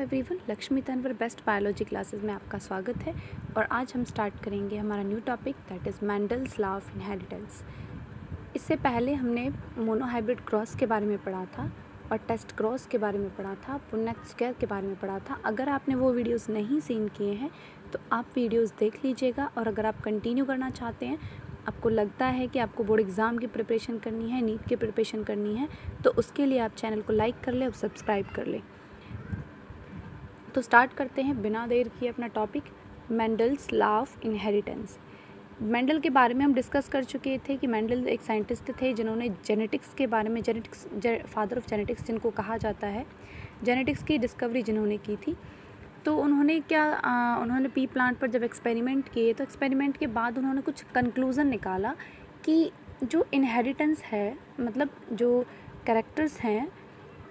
Everyone, Lakshmi Tanwar best biology classes में आपका स्वागत है। और आज हम स्टार्ट करेंगे हमारा new topic that is Mendel's law of inheritance. इससे पहले हमने मोनोहाइब्रिड क्रॉस के बारे में पढ़ा था और टेस्ट क्रॉस के बारे में पढ़ा था, पुन्नेट स्क्वायर के बारे में पढ़ा था। अगर आपने वो वीडियोस नहीं सीन किए हैं तो आप वीडियोस देख लीजिएगा। और अगर आप कंटिन्यू करना चाहते हैं, आपको लगता है कि आपको बोर्ड एग्ज़ाम की प्रिपरेशन करनी है, नीट की प्रिपरेशन करनी है, तो उसके लिए आप चैनल को लाइक कर लें और सब्सक्राइब कर लें। तो स्टार्ट करते हैं बिना देर किए अपना topic, Mendel's law of inheritance. Mendel के बारे में हम डिस्कस कर चुके थे कि मेंडल एक साइंटिस्ट थे जिन्होंने जेनेटिक्स के बारे में, फादर ऑफ जेनेटिक्स जिनको कहा जाता है, जेनेटिक्स की डिस्कवरी जिन्होंने की थी। तो उन्होंने उन्होंने पी प्लांट पर जब एक्सपेरिमेंट किए तो एक्सपेरिमेंट के बाद उन्होंने कुछ कंक्लूज़न निकाला कि जो इनहेरिटेंस है, मतलब जो कैरेक्टर्स हैं,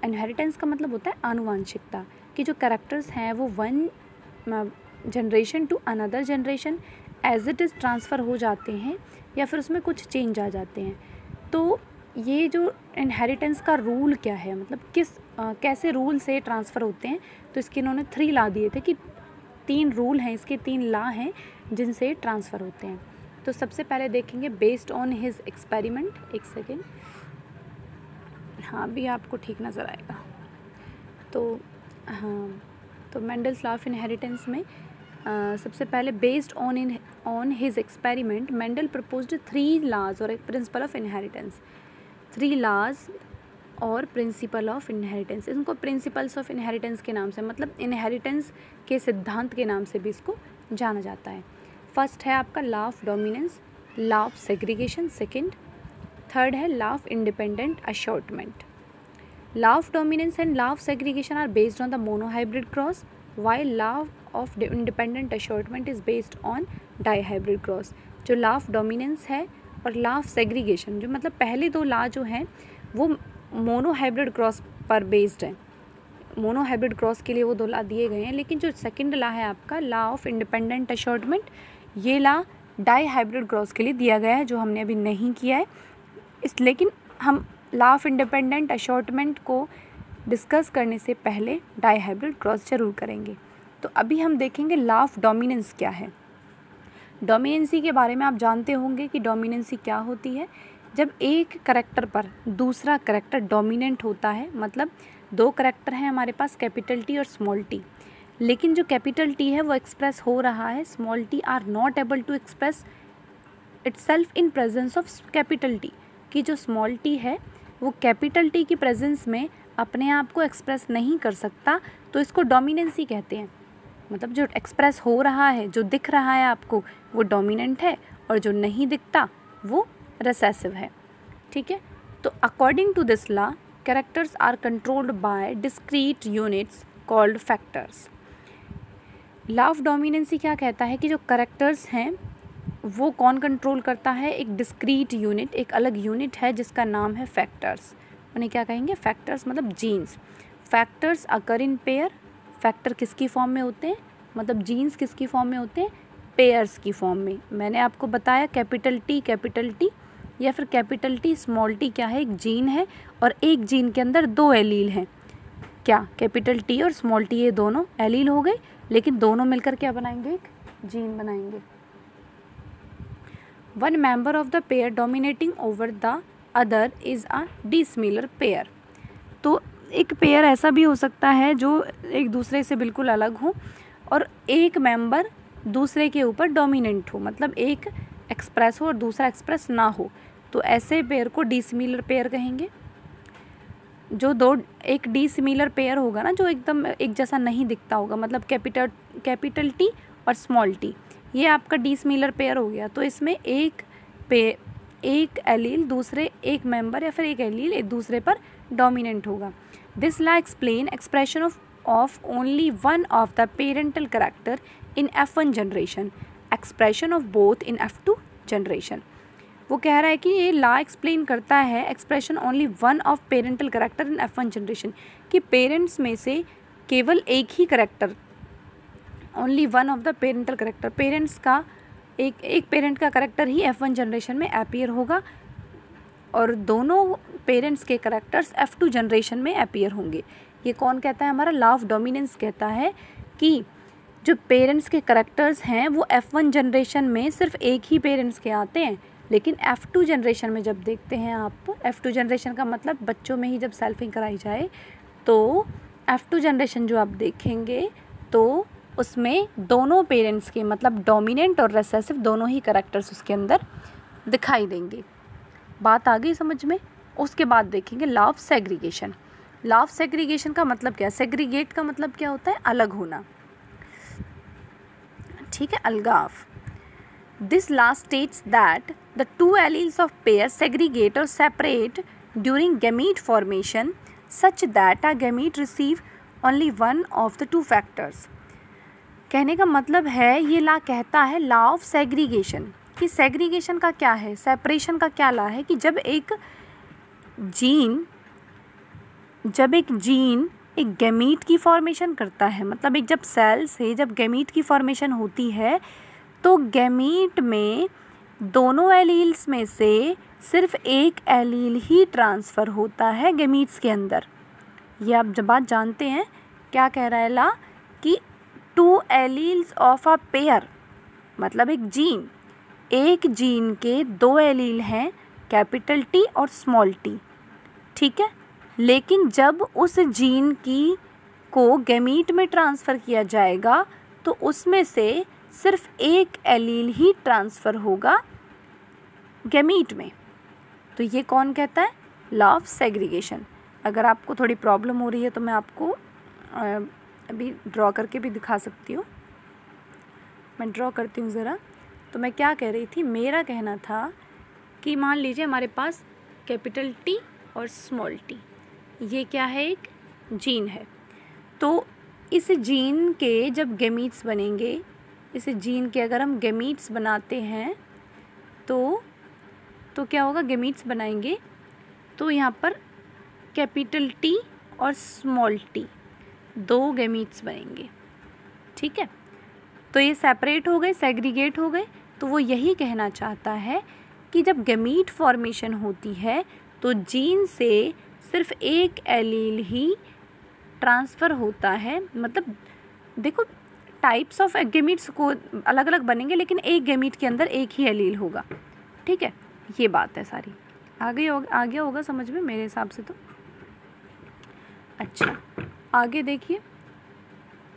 इनहेरिटेंस का मतलब होता है आनुवांशिकता, कि जो कैरेक्टर्स हैं वो one generation to another generation as it is transfer हो जाते हैं या फिर उसमें कुछ चेंज आ जाते हैं। तो ये जो इनहेरिटेंस का रूल क्या है, मतलब कैसे रूल से ट्रांसफ़र होते हैं, तो इसके इन्होंने 3 लॉ दिए थे कि 3 रूल हैं, इसके 3 लॉ हैं जिनसे ट्रांसफ़र होते हैं। तो सबसे पहले देखेंगे बेस्ड ऑन हिज एक्सपेरिमेंट। एक सेकेंड, हाँ अभी आपको ठीक नज़र आएगा। तो मेंडल्स लॉ ऑफ इनहेरिटेंस में सबसे पहले based on his experiment Mendel proposed 3 laws और एक प्रिंसिपल ऑफ इनहेरिटेंस। 3 लॉज और प्रिंसिपल ऑफ इनहेरिटेंस, इनको प्रिंसिपल्स ऑफ इनहेरिटेंस के नाम से, मतलब इनहेरिटेंस के सिद्धांत के नाम से भी इसको जाना जाता है। फर्स्ट है आपका law of dominance, law of segregation second, third है law of independent assortment. Law of dominance and law of segregation are based on the monohybrid cross, while law of independent assortment is based on dihybrid cross। जो law of dominance है और law of segregation, जो मतलब पहले 2 law जो हैं वो monohybrid cross पर बेस्ड है। मोनोहाइब्रिड क्रॉस के लिए वो 2 लॉ दिए गए हैं, लेकिन जो सेकंड लॉ है आपका लॉ ऑफ इंडिपेंडेंट असॉर्टमेंट, ये लॉ डाईहाइब्रिड क्रॉस के लिए दिया गया है, जो हमने अभी नहीं किया है। लेकिन हम लॉ ऑफ इंडिपेंडेंट असॉर्टमेंट को डिस्कस करने से पहले डाईहाइब्रिड क्रॉस जरूर करेंगे। तो अभी हम देखेंगे लॉ ऑफ डोमिनेंस क्या है। डोमिनेंसी के बारे में आप जानते होंगे कि डोमिनेंसी क्या होती है। जब एक करैक्टर पर दूसरा करैक्टर डोमिनेंट होता है, मतलब 2 करैक्टर हैं हमारे पास, कैपिटल टी और स्मॉल टी, लेकिन जो कैपिटल टी है वो एक्सप्रेस हो रहा है, small T are not able to express itself in presence of capital T, कि जो स्मॉल टी है वो कैपिटल टी की प्रेजेंस में अपने आप को एक्सप्रेस नहीं कर सकता, तो इसको डोमिनेंसी कहते हैं। मतलब जो एक्सप्रेस हो रहा है, जो दिख रहा है आपको, वो डोमिनेंट है, और जो नहीं दिखता वो रिसेसिव है। ठीक है, तो according to this law characters are controlled by discrete units called factors. Law of dominancy क्या कहता है कि जो कैरेक्टर्स हैं वो कौन कंट्रोल करता है, एक डिस्क्रीट यूनिट, एक अलग यूनिट है जिसका नाम है फैक्टर्स। उन्हें क्या कहेंगे, फैक्टर्स, मतलब genes. Factors occur in pair, factor किसकी फॉर्म में होते हैं, मतलब जीन्स किसकी फॉर्म में होते हैं, पेयर्स की फॉर्म में। मैंने आपको बताया कैपिटल टी या फिर कैपिटल टी स्मॉल टी क्या है, एक जीन है, और एक जीन के अंदर 2 एलील हैं। क्या कैपिटल टी और स्मॉल टी ये दोनों एलील हो गए, लेकिन दोनों मिलकर क्या बनाएंगे, एक जीन बनाएंगे। One member of the pair dominating over the other is a dissimilar pair। तो एक पेयर ऐसा भी हो सकता है जो एक दूसरे से बिल्कुल अलग हो और एक मेंबर दूसरे के ऊपर डोमिनेंट हो, मतलब एक एक्सप्रेस हो और दूसरा एक्सप्रेस ना हो, तो ऐसे पेयर को डिसिमिलर पेयर कहेंगे। जो एक डिसिमिलर पेयर होगा ना, जो एकदम एक जैसा नहीं दिखता होगा, मतलब कैपिटल टी और स्मॉल टी, ये आपका डिसिमिलर पेयर हो गया। तो इसमें एक एलील दूसरे, एक मेंबर या फिर एक एलील एक दूसरे पर डोमिनेंट होगा। This law explain expression of only one of the parental character in F1 generation, expression of both in F2 generation. वो कह रहा है कि ये लॉ एक्सप्लेन करता है expression only one of parental character in F1 generation, कि parents में से केवल एक ही character, only one of the parental character, parents का एक पेरेंट का करेक्टर ही F1 जनरेशन में अपीयर होगा और दोनों पेरेंट्स के करेक्टर्स F2 जनरेशन में अपीयर होंगे। ये कौन कहता है? हमारा लॉ ऑफ डोमिनेंस कहता है कि जो पेरेंट्स के करैक्टर्स हैं वो F1 जनरेशन में सिर्फ एक ही पेरेंट्स के आते हैं, लेकिन F2 जनरेशन में जब देखते हैं आप, F2 जनरेशन का मतलब बच्चों में ही जब सेल्फिंग कराई जाए, तो F2 जनरेशन जो आप देखेंगे तो उसमें दोनों पेरेंट्स के मतलब डोमिनेंट और रिसेसिव दोनों ही करैक्टर्स उसके अंदर दिखाई देंगे। बात आ गई समझ में? उसके बाद देखेंगे law of segregation. Law of segregation का मतलब क्या है? सेग्रीगेट का मतलब क्या होता है? अलग होना, ठीक है, अलगाव। This law states that the two alleles of pair segregate और separate during gamete formation such that a gamete receive only one of the two factors. कहने का मतलब है, ये लॉ कहता है लॉ ऑफ सेग्रीगेशन, कि सेग्रीगेशन का क्या है, सेपरेशन का क्या लॉ है, कि जब एक जीन एक गैमीट की फॉर्मेशन करता है, मतलब एक जब सेल से जब गैमीट की फॉर्मेशन होती है तो गैमीट में दोनों एलील्स में से सिर्फ एक एलील ही ट्रांसफ़र होता है गैमीट्स के अंदर। ये आप जब बात जानते हैं, क्या कह रहा है लॉ, कि two alleles of a pair, मतलब एक जीन के दो एलील हैं, कैपिटल T और स्मॉल t, ठीक है, लेकिन जब उस जीन को गैमीट में ट्रांसफ़र किया जाएगा तो उसमें से सिर्फ एक एलील ही ट्रांसफ़र होगा गैमीट में। तो ये कौन कहता है? Law of segregation. अगर आपको थोड़ी प्रॉब्लम हो रही है तो मैं आपको अभी ड्रॉ करके भी दिखा सकती हूँ। मैं ड्रॉ करती हूँ ज़रा। तो मैं क्या कह रही थी, मेरा कहना था कि मान लीजिए हमारे पास कैपिटल T और स्मॉल t, ये क्या है? एक जीन है। तो इस जीन के जब गैमीट्स बनेंगे, इस जीन के अगर हम गैमीट्स बनाते हैं तो क्या होगा? गैमीट्स बनाएंगे तो यहाँ पर कैपिटल T और स्मॉल t दो गैमीट्स बनेंगे, ठीक है। तो ये सेपरेट हो गए, सेग्रीगेट हो गए। तो वो यही कहना चाहता है कि जब गैमीट फॉर्मेशन होती है तो जीन से सिर्फ एक एलील ही ट्रांसफ़र होता है। मतलब देखो, टाइप्स ऑफ गैमीट्स को अलग अलग बनेंगे, लेकिन एक गैमीट के अंदर एक ही एलील होगा, ठीक है। ये बात है सारी। आ गया होगा समझ में मेरे हिसाब से तो। अच्छा, आगे देखिए,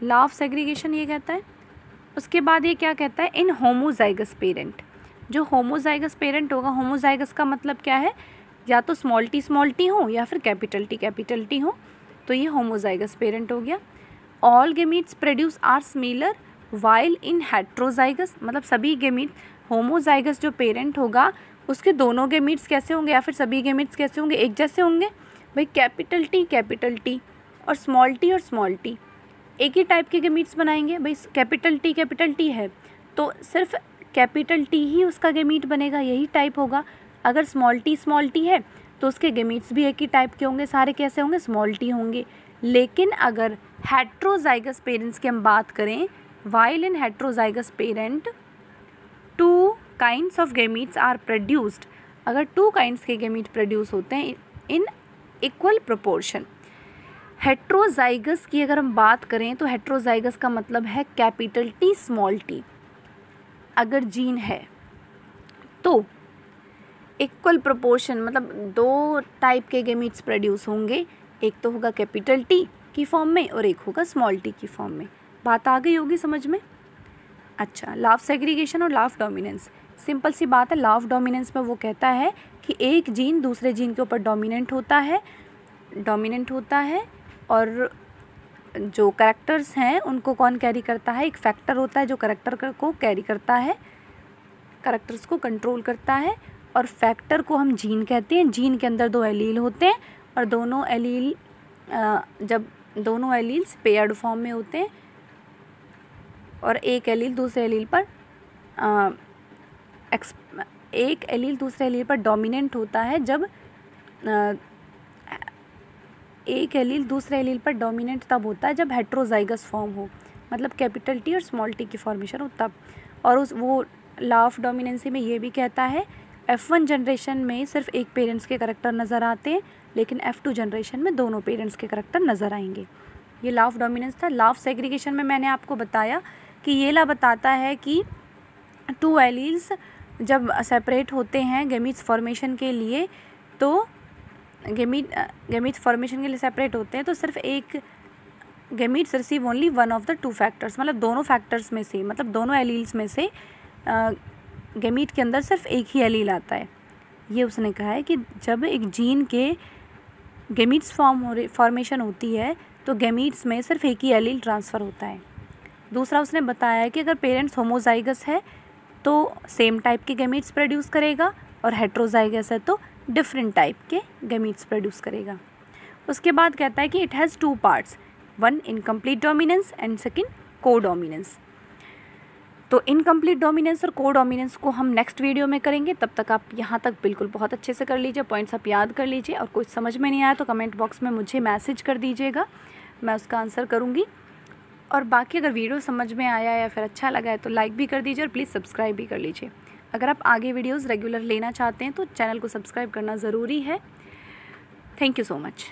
लॉ ऑफ सेग्रीगेशन ये कहता है। उसके बाद ये क्या कहता है? इन होमोजाइगस पेरेंट, जो होमोजाइगस पेरेंट होगा, होमोजाइगस का मतलब क्या है? या तो स्मॉल t हो या फिर कैपिटल T हो, तो ये होमोजाइगस पेरेंट हो गया। All gametes produce are similar while in heterozygous, मतलब सभी गैमीट, होमोजाइगस जो पेरेंट होगा उसके दोनों गैमीट्स कैसे होंगे या फिर सभी गैमीट्स कैसे होंगे? एक जैसे होंगे। भाई कैपिटल T और स्मॉल t एक ही टाइप के गैमीट्स बनाएंगे। भाई कैपिटल T है तो सिर्फ कैपिटल T ही उसका गैमीट बनेगा, यही टाइप होगा। अगर स्मॉल t है तो उसके गैमीट्स भी एक ही टाइप के होंगे, सारे कैसे होंगे? स्मॉल t होंगे। लेकिन अगर हेट्रोजाइगस पेरेंट्स की हम बात करें, while in heterozygous parent two kinds of gametes are produced, अगर टू काइंड्स के गैमीट प्रोड्यूस होते हैं इन इक्वल प्रोपोर्शन। हेट्रोजाइगस की अगर हम बात करें तो हेट्रोजाइगस का मतलब है कैपिटल T स्मॉल t। अगर जीन है तो इक्वल प्रोपोर्शन, मतलब दो टाइप के गैमीट्स प्रोड्यूस होंगे, एक तो होगा कैपिटल T की फॉर्म में और एक होगा स्मॉल t की फॉर्म में। बात आ गई होगी समझ में। अच्छा, लॉ ऑफ सेग्रीगेशन और लॉ ऑफ डोमिनेंस, सिंपल सी बात है। लॉ ऑफ डोमिनेंस में वो कहता है कि एक जीन दूसरे जीन के ऊपर डोमिनेंट होता है और जो करैक्टर्स हैं उनको कौन कैरी करता है? एक फैक्टर होता है जो करैक्टर को कैरी करता है, करैक्टर्स को कंट्रोल करता है, और फैक्टर को हम जीन कहते हैं। जीन के अंदर दो एलील होते हैं और जब दोनों एलील्स पेयर्ड फॉर्म में होते हैं और एक एलील दूसरे एलील पर डोमिनेंट होता है, जब एक एलील दूसरे एलील पर डोमिनेंट तब होता है जब हेट्रोजाइगस फॉर्म हो, मतलब कैपिटल T और स्मॉल t की फॉर्मेशन हो तब। और वो लॉ ऑफ डोमिनेंसी में ये भी कहता है F1 जनरेशन में सिर्फ एक पेरेंट्स के करैक्टर नज़र आते हैं, लेकिन F2 जनरेशन में दोनों पेरेंट्स के करैक्टर नज़र आएंगे। ये लॉ ऑफ डोमिनेंस था। लॉ ऑफ सेग्रीगेशन में मैंने आपको बताया कि ये लॉ बताता है कि 2 एलील्स जब सेपरेट होते हैं गैमीट्स फॉर्मेशन के लिए, तो गैमीट्स फॉर्मेशन के लिए सेपरेट होते हैं तो सिर्फ एक gametes receive only one of the 2 factors, मतलब दोनों फैक्टर्स में से, मतलब दोनों एलील्स में से गैमीट के अंदर सिर्फ एक ही एलील आता है। ये उसने कहा है कि जब एक जीन के गैमीट्स फॉर्मेशन होती है तो गैमीट्स में सिर्फ एक ही एलील ट्रांसफ़र होता है। दूसरा उसने बताया है कि अगर पेरेंट्स होमोजाइगस है तो सेम टाइप के गैमीट्स प्रोड्यूस करेगा, और हेट्रोजाइगस है तो डिफरेंट टाइप के गैमीट्स प्रोड्यूस करेगा। उसके बाद कहता है कि it has 2 parts, one incomplete dominance and second को डोमिनेंस। तो इनकम्प्लीट डोमिनेंस और को डोमिनेंस को हम नेक्स्ट वीडियो में करेंगे। तब तक आप यहाँ तक बिल्कुल बहुत अच्छे से कर लीजिए, पॉइंट्स आप याद कर लीजिए, और कुछ समझ में नहीं आया तो कमेंट बॉक्स में मुझे मैसेज कर दीजिएगा, मैं उसका आंसर करूँगी। और बाकी अगर वीडियो समझ में आया या फिर अच्छा लगा है तो लाइक भी कर दीजिए और प्लीज़ सब्सक्राइब भी कर लीजिए। अगर आप आगे वीडियोज़ रेगुलर लेना चाहते हैं तो चैनल को सब्सक्राइब करना ज़रूरी है। Thank you so much.